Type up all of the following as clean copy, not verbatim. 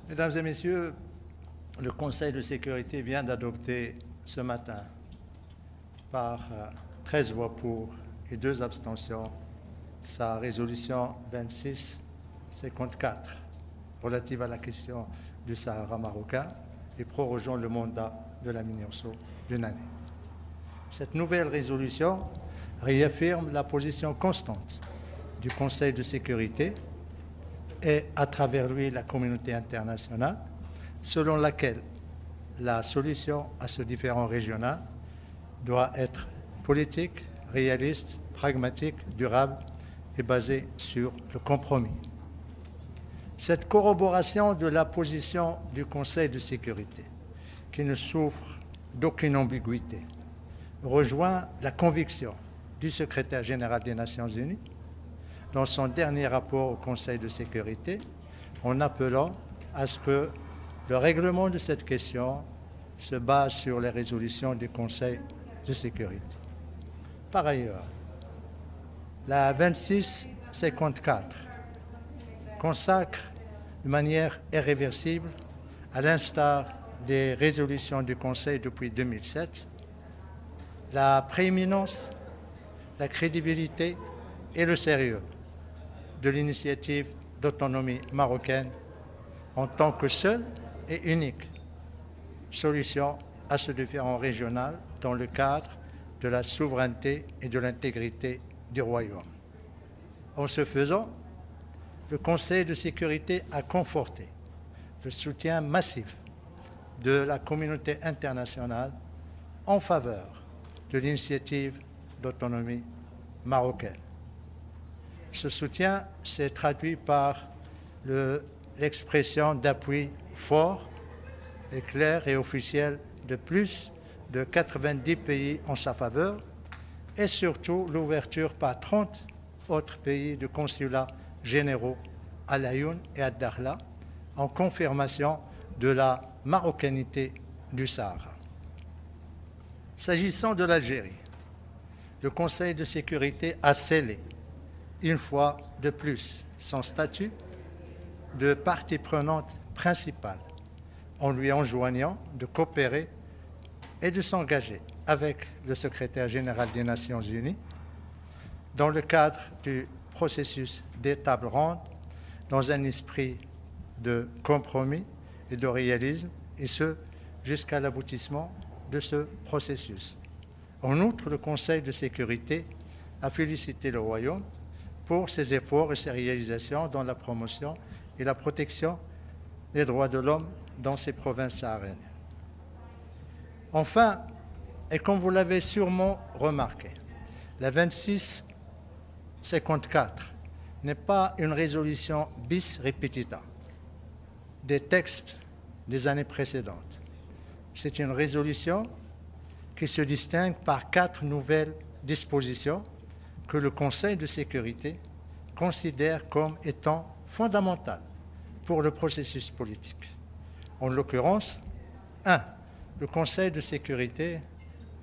Mesdames et messieurs, le Conseil de sécurité vient d'adopter ce matin, par 13 voix pour et 2 abstentions, sa résolution 2654 relative à la question du Sahara marocain et prorogeant le mandat de la MINURSO d'une année. Cette nouvelle résolution réaffirme la position constante du Conseil de sécurité et, à travers lui, la communauté internationale, selon laquelle la solution à ce différend régional doit être politique, réaliste, pragmatique, durable et basée sur le compromis. Cette corroboration de la position du Conseil de sécurité, qui ne souffre d'aucune ambiguïté, rejoint la conviction du secrétaire général des Nations Unies dans son dernier rapport au Conseil de sécurité, en appelant à ce que le règlement de cette question se base sur les résolutions du Conseil de sécurité. Par ailleurs, la 2654 consacre de manière irréversible, à l'instar des résolutions du Conseil depuis 2007, la prééminence, la crédibilité et le sérieux de l'initiative d'autonomie marocaine en tant que seule et unique solution à ce différend régional dans le cadre de la souveraineté et de l'intégrité du Royaume. En ce faisant, le Conseil de sécurité a conforté le soutien massif de la communauté internationale en faveur de l'initiative d'autonomie marocaine. Ce soutien s'est traduit par l'expression d'appui fort et clair et officiel de plus de 90 pays en sa faveur et surtout l'ouverture par 30 autres pays de consulats généraux à Laayoune et à Dakhla en confirmation de la marocanité du Sahara. S'agissant de l'Algérie, le Conseil de sécurité a scellé une fois de plus son statut de partie prenante principale en lui enjoignant de coopérer et de s'engager avec le secrétaire général des Nations Unies dans le cadre du processus des tables rondes dans un esprit de compromis et de réalisme, et ce, jusqu'à l'aboutissement de ce processus. En outre, le Conseil de sécurité a félicité le Royaume pour ses efforts et ses réalisations dans la promotion et la protection des droits de l'homme dans ces provinces sahariennes. Enfin, et comme vous l'avez sûrement remarqué, la 2654 n'est pas une résolution bis repetita des textes des années précédentes. C'est une résolution qui se distingue par 4 nouvelles dispositions que le Conseil de sécurité considère comme étant fondamentales pour le processus politique. En l'occurrence, 1. Le Conseil de sécurité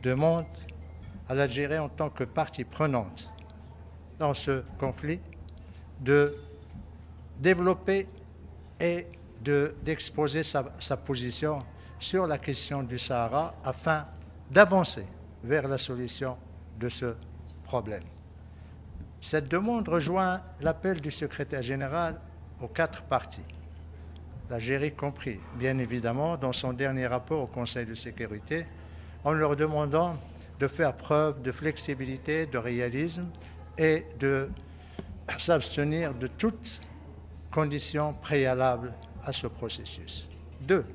demande à l'Algérie en tant que partie prenante dans ce conflit de développer et d'exposer sa position sur la question du Sahara afin d'avancer vers la solution de ce problème. Cette demande rejoint l'appel du secrétaire général aux 4 parties, l'Algérie compris, bien évidemment, dans son dernier rapport au Conseil de sécurité, en leur demandant de faire preuve de flexibilité, de réalisme et de s'abstenir de toute condition préalable à ce processus. 2.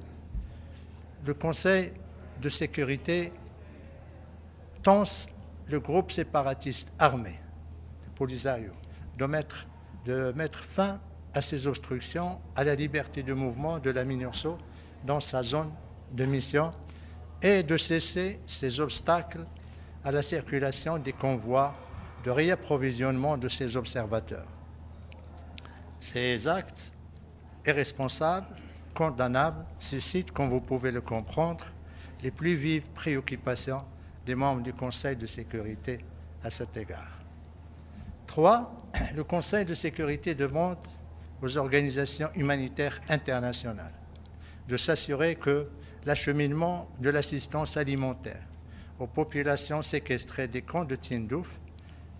Le Conseil de sécurité tense le groupe séparatiste armé, le Polisario, de mettre fin à ces obstructions à la liberté de mouvement de la MINURSO dans sa zone de mission et de cesser ces obstacles à la circulation des convois de réapprovisionnement de ces observateurs. Ces actes irresponsables, condamnables, suscitent, comme vous pouvez le comprendre, les plus vives préoccupations des membres du Conseil de sécurité à cet égard. 3. Le Conseil de sécurité demande aux organisations humanitaires internationales de s'assurer que l'acheminement de l'assistance alimentaire aux populations séquestrées des camps de Tindouf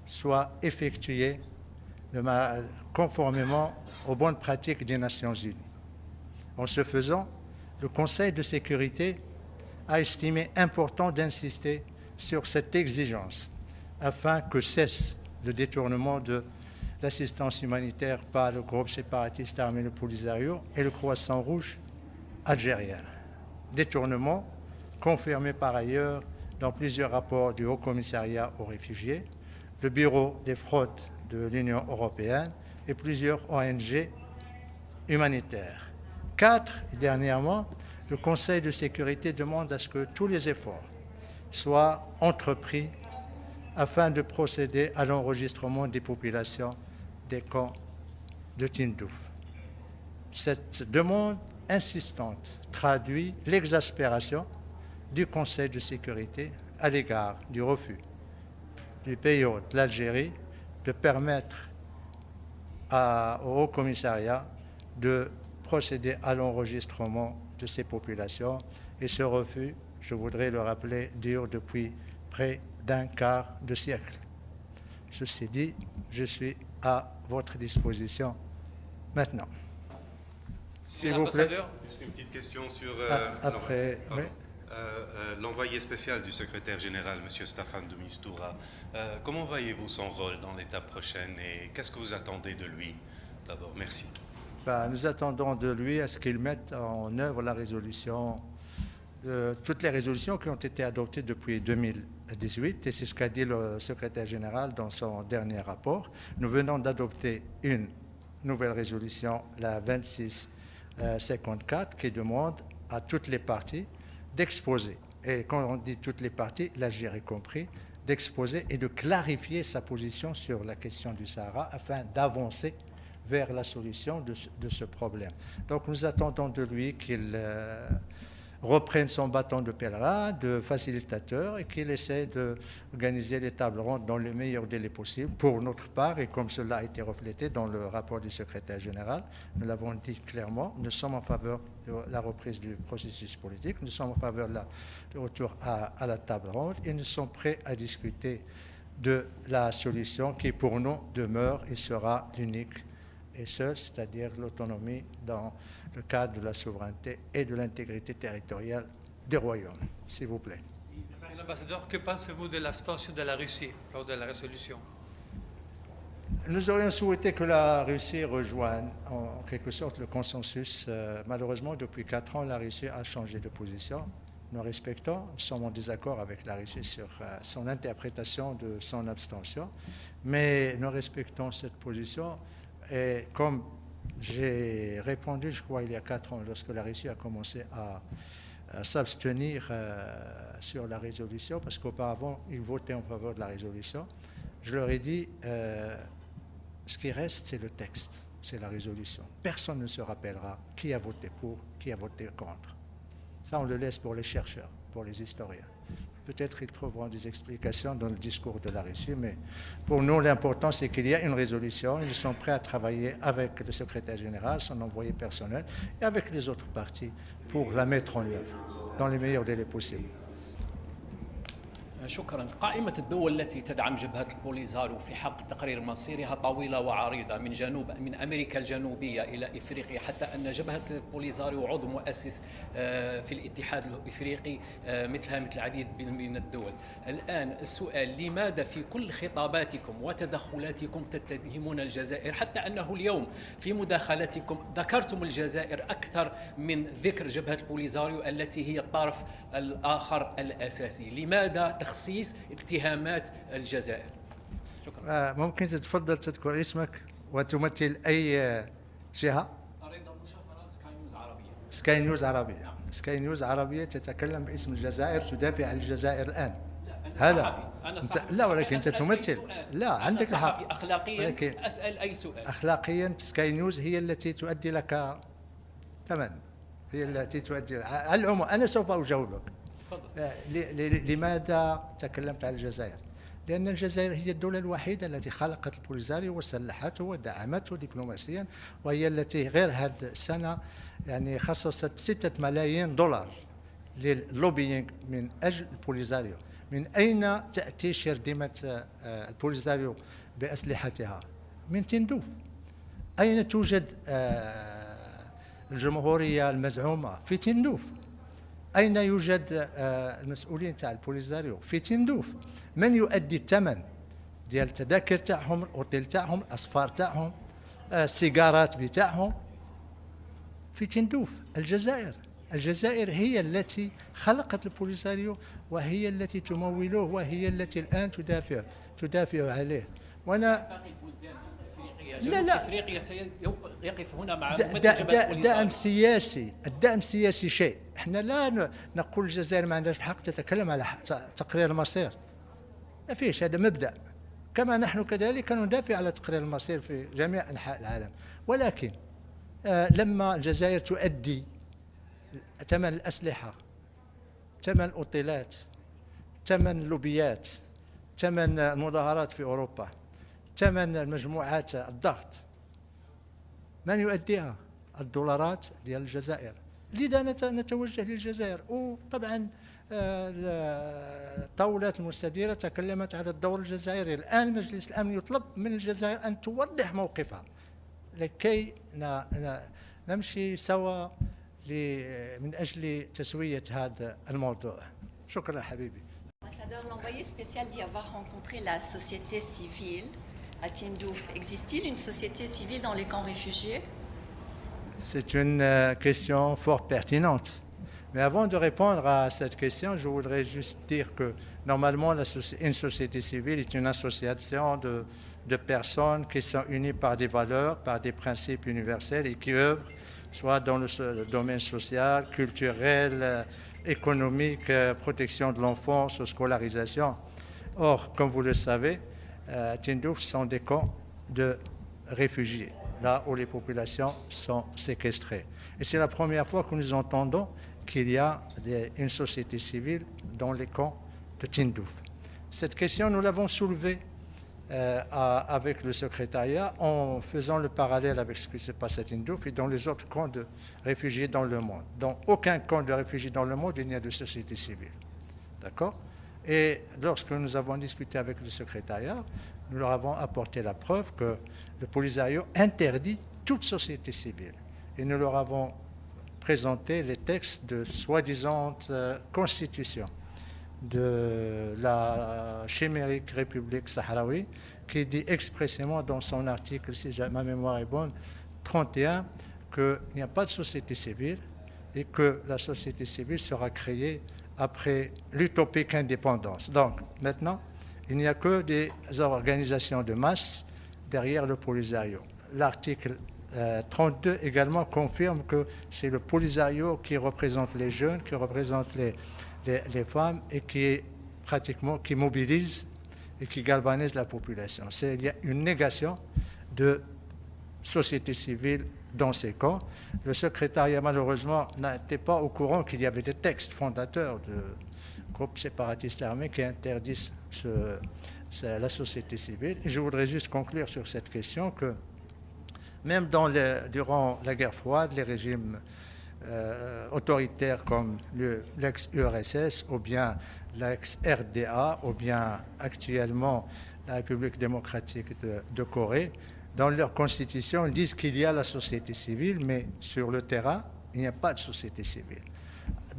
soit effectué conformément aux bonnes pratiques des Nations Unies. En ce faisant, le Conseil de sécurité a estimé important d'insister sur cette exigence afin que cesse le détournement de l'assistance humanitaire par le groupe séparatiste armé le Polisario et le Croissant Rouge algérien. Détournement confirmé par ailleurs dans plusieurs rapports du Haut Commissariat aux réfugiés, le Bureau des fraudes de l'Union européenne et plusieurs ONG humanitaires. 4, dernièrement, le Conseil de sécurité demande à ce que tous les efforts soient entrepris afin de procéder à l'enregistrement des populations des camps de Tindouf. Cette demande insistante traduit l'exaspération du Conseil de sécurité à l'égard du refus du pays hôte, l'Algérie, de permettre au Haut Commissariat de procéder à l'enregistrement de ces populations. Et ce refus, je voudrais le rappeler, dure depuis près d'un quart de siècle. Ceci dit, je suis à votre disposition maintenant. S'il vous plaît. Juste une petite question sur après. L'envoyé spécial du secrétaire général, M. Staffan de Mistura. Comment voyez-vous son rôle dans l'étape prochaine et qu'est-ce que vous attendez de lui? D'abord, merci. Nous attendons de lui à ce qu'il mette en œuvre la résolution, toutes les résolutions qui ont été adoptées depuis 2018, et c'est ce qu'a dit le secrétaire général dans son dernier rapport. Nous venons d'adopter une nouvelle résolution, la 2654, qui demande à toutes les parties d'exposer, et quand on dit toutes les parties, l'Algérie compris, d'exposer et de clarifier sa position sur la question du Sahara afin d'avancer vers la solution de ce problème. Donc nous attendons de lui qu'il reprenne son bâton de pèlerin, de facilitateur, et qu'il essaie d'organiser les tables rondes dans le meilleur délai possible pour notre part, et comme cela a été reflété dans le rapport du secrétaire général, nous l'avons dit clairement, nous sommes en faveur de la reprise du processus politique, nous sommes en faveur du retour à la table ronde, et nous sommes prêts à discuter de la solution qui pour nous demeure et sera l'unique et seule, c'est-à-dire l'autonomie dans le cadre de la souveraineté et de l'intégrité territoriale du royaume. S'il vous plaît. Monsieur l'ambassadeur, que pensez-vous de l'abstention de la Russie lors de la résolution? Nous aurions souhaité que la Russie rejoigne en quelque sorte le consensus. Malheureusement, depuis 4 ans, la Russie a changé de position. Nous respectons, nous sommes en désaccord avec la Russie sur son interprétation de son abstention, mais nous respectons cette position. Et comme j'ai répondu, je crois, il y a 4 ans, lorsque la Russie a commencé à s'abstenir sur la résolution, parce qu'auparavant, ils votaient en faveur de la résolution, je leur ai dit, ce qui reste, c'est le texte, c'est la résolution. Personne ne se rappellera qui a voté pour, qui a voté contre. Ça, on le laisse pour les chercheurs, pour les historiens. Peut-être qu'ils trouveront des explications dans le discours de la Russie, mais pour nous, l'important, c'est qu'il y a une résolution. Ils sont prêts à travailler avec le secrétaire général, son envoyé personnel, et avec les autres partis pour la mettre en œuvre dans les meilleurs délais possibles. شكرا. قائمة الدول التي تدعم جبهة البوليزاريو في حق تقرير مصيرها طويلة وعريضة من أمريكا الجنوبية إلى إفريقيا، حتى أن جبهة البوليزاريو عضو مؤسس في الاتحاد الإفريقي مثل العديد من الدول. الآن السؤال، لماذا في كل خطاباتكم وتدخلاتكم تتهمون الجزائر، حتى أنه اليوم في مداخلتكم ذكرتم الجزائر أكثر من ذكر جبهة البوليزاريو التي هي الطرف الآخر الأساسي؟ لماذا تخصيص اتهامات الجزائر؟ شكرا. ممكن تتفضل تذكر اسمك وتمثل أي جهة؟ أريد مشفرة سكاي نيوز عربية. سكاي نيوز عربية. سكاي نيوز عربية تتكلم باسم الجزائر، تدافع عن الجزائر الآن. هذا لا، ولكن أنت تمثل. لا، عندك الحق. أخلاقيا أسأل أي سؤال. أخلاقيا سكاي نيوز هي التي تؤدي لك ثمن، هي التي تؤدي على العموم. أنا سوف أجاوبك. لماذا تكلمت عن الجزائر؟ لأن الجزائر هي الدولة الوحيدة التي خلقت البوليزاريو وسلحته ودعمته دبلوماسيا، وهي التي غير هذه السنة يعني خصصت 6 ملايين دولار لللوبينج من أجل البوليزاريو. من أين تأتي شرذمة البوليزاريو بأسلحتها؟ من تندوف. أين توجد الجمهورية المزعومة؟ في تندوف. أين يوجد المسؤولين تاع البوليزاريو؟ في تندوف. من يؤدي الثمن ديال التذاكر تاعهم، الأوتيل تاعهم، الأسفار تاعهم، السيجارات بتاعهم؟ في تندوف. الجزائر هي التي خلقت البوليساريو، وهي التي تموله، وهي التي الآن تدافع عليه. وأنا لا افريقيا سيقف هنا مع دعم سياسي. الدعم السياسي شيء، احنا لا نقول الجزائر ما عندهاش الحق تتكلم على تقرير المصير، ما فيش، هذا مبدأ. كما نحن كذلك ندافع على تقرير المصير في جميع أنحاء العالم. ولكن لما الجزائر تؤدي ثمن الأسلحة، ثمن الأوتيلات، ثمن اللوبيات، ثمن المظاهرات في أوروبا، ثمن المجموعات الضغط، من يؤديها؟ الدولارات ديال الجزائر. لذا نتوجه للجزائر. وطبعا الطاولات المستديرة تكلمت على الدور الجزائري. الآن مجلس الأمن يطلب من الجزائر أن توضح موقفها لكي نمشي سوا من أجل تسوية هذا الموضوع. شكرا حبيبي. Ambassadeur, l'envoyé spécial dit avoir rencontré la société civile à Tindouf. Existe-t-il une société civile dans les camps réfugiés? C'est une question fort pertinente. Mais avant de répondre à cette question, je voudrais juste dire que normalement, une société civile est une association de personnes qui sont unies par des valeurs, par des principes universels et qui œuvrent soit dans le domaine social, culturel, économique, protection de l'enfance, scolarisation. Or, comme vous le savez, Tindouf sont des camps de réfugiés, là où les populations sont séquestrées. Et c'est la première fois que nous entendons qu'il y a une société civile dans les camps de Tindouf. Cette question, nous l'avons soulevée avec le secrétariat en faisant le parallèle avec ce qui se passe à Tindouf et dans les autres camps de réfugiés dans le monde. Dans aucun camp de réfugiés dans le monde, il n'y a de société civile. D'accord? Et lorsque nous avons discuté avec le secrétariat, nous leur avons apporté la preuve que le Polisario interdit toute société civile. Et nous leur avons présenté les textes de soi-disant constitution de la chimérique République sahraoui, qui dit expressément dans son article, si ma mémoire est bonne, 31, qu'il n'y a pas de société civile et que la société civile sera créée après l'utopique indépendance. Donc, maintenant, il n'y a que des organisations de masse derrière le Polisario. L'article 32 également confirme que c'est le Polisario qui représente les jeunes, qui représente les femmes et qui mobilise et qui galvanise la population. Il y a une négation de société civile dans ces camps. Le secrétariat, malheureusement, n'était pas au courant qu'il y avait des textes fondateurs de groupes séparatistes armés qui interdisent la société civile. Et je voudrais juste conclure sur cette question que même durant la guerre froide, les régimes autoritaires comme l'ex-URSS ou bien l'ex-RDA ou bien actuellement la République démocratique de Corée, dans leur constitution, ils disent qu'il y a la société civile, mais sur le terrain, il n'y a pas de société civile.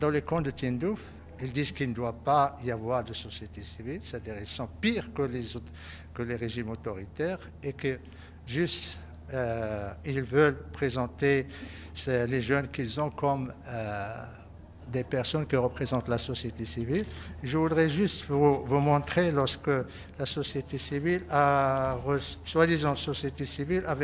Dans les camps de Tindouf, ils disent qu'il ne doit pas y avoir de société civile, c'est-à-dire qu'ils sont pires que les régimes autoritaires et que juste ils veulent présenter les jeunes qu'ils ont comme des personnes qui représentent la société civile. Je voudrais juste vous montrer lorsque la société civile soi-disant société civile avait